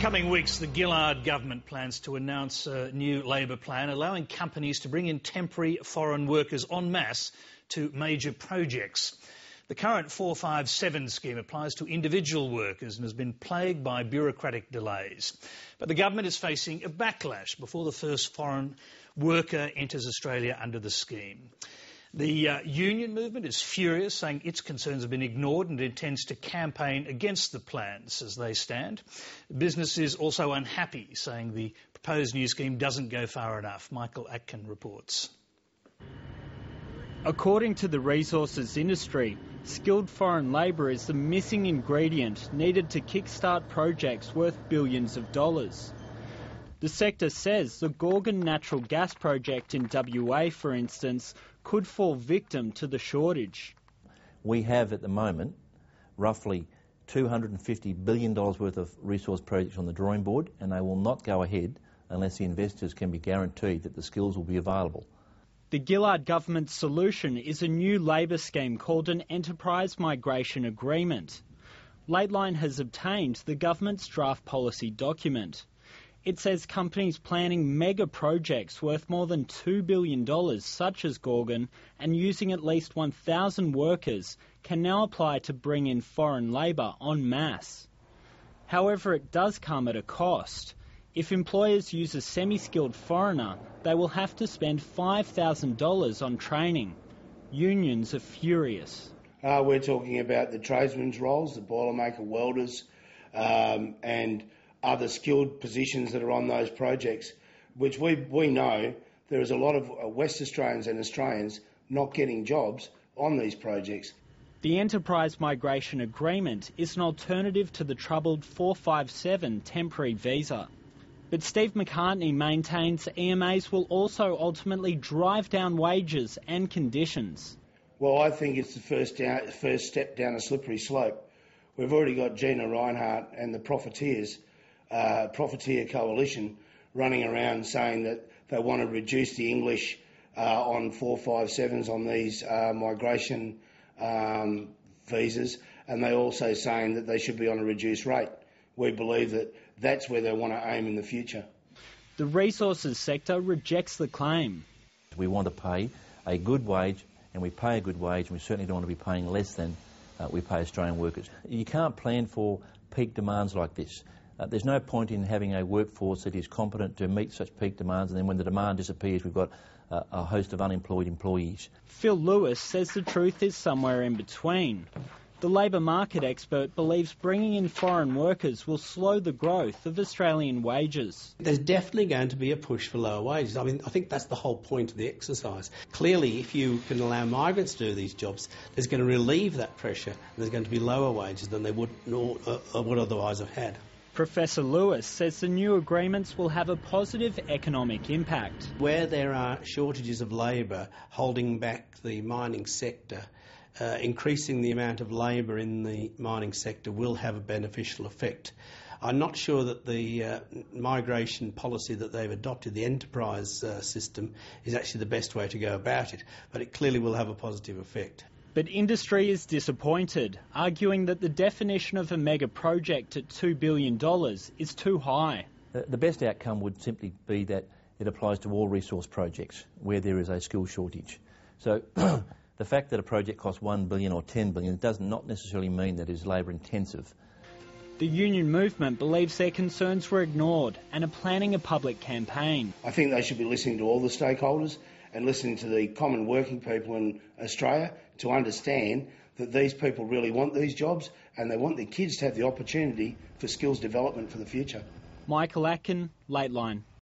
Coming weeks, the Gillard government plans to announce a new Labor plan allowing companies to bring in temporary foreign workers en masse to major projects. The current 457 scheme applies to individual workers and has been plagued by bureaucratic delays. But the government is facing a backlash before the first foreign worker enters Australia under the scheme. The union movement is furious, saying its concerns have been ignored and intends to campaign against the plans as they stand. Business is also unhappy, saying the proposed new scheme doesn't go far enough. Michael Atkin reports. According to the resources industry, skilled foreign labour is the missing ingredient needed to kickstart projects worth billions of dollars. The sector says the Gorgon natural gas project in WA, for instance, could fall victim to the shortage. We have at the moment roughly $250 billion worth of resource projects on the drawing board, and they will not go ahead unless the investors can be guaranteed that the skills will be available. The Gillard government's solution is a new labour scheme called an Enterprise Migration Agreement. Lateline has obtained the government's draft policy document. It says companies planning mega projects worth more than $2 billion, such as Gorgon, and using at least 1,000 workers, can now apply to bring in foreign labour en masse. However, it does come at a cost. If employers use a semi-skilled foreigner, they will have to spend $5,000 on training. Unions are furious. We're talking about the tradesmen's roles, the boilermaker, welders, and other skilled positions that are on those projects, which we know there is a lot of West Australians and Australians not getting jobs on these projects. The Enterprise Migration Agreement is an alternative to the troubled 457 temporary visa. But Steve McCartney maintains EMAs will also ultimately drive down wages and conditions. Well, I think it's the first step down a slippery slope. We've already got Gina Reinhardt and the Profiteer Coalition running around saying that they want to reduce the English on 457s on these migration visas, and they're also saying that they should be on a reduced rate. We believe that that's where they want to aim in the future. The resources sector rejects the claim. We want to pay a good wage, and we pay a good wage, and we certainly don't want to be paying less than we pay Australian workers. You can't plan for peak demands like this. There's no point in having a workforce that is competent to meet such peak demands, and then when the demand disappears, we've got a host of unemployed employees. Phil Lewis says the truth is somewhere in between. The labour market expert believes bringing in foreign workers will slow the growth of Australian wages. There's definitely going to be a push for lower wages. I think that's the whole point of the exercise. Clearly, if you can allow migrants to do these jobs, there's going to relieve that pressure, and there's going to be lower wages than they would otherwise have had. Professor Lewis says the new agreements will have a positive economic impact. Where there are shortages of labour holding back the mining sector, increasing the amount of labour in the mining sector will have a beneficial effect. I'm not sure that the migration policy that they've adopted, the enterprise system, is actually the best way to go about it, but it clearly will have a positive effect. But industry is disappointed, arguing that the definition of a mega project at $2 billion is too high. The best outcome would simply be that it applies to all resource projects where there is a skill shortage. So the fact that a project costs $1 billion or $10 billion does not necessarily mean that it is labour intensive. The union movement believes their concerns were ignored and are planning a public campaign. I think they should be listening to all the stakeholders and listening to the common working people in Australia to understand that these people really want these jobs and they want their kids to have the opportunity for skills development for the future. Michael Atkin, Lateline.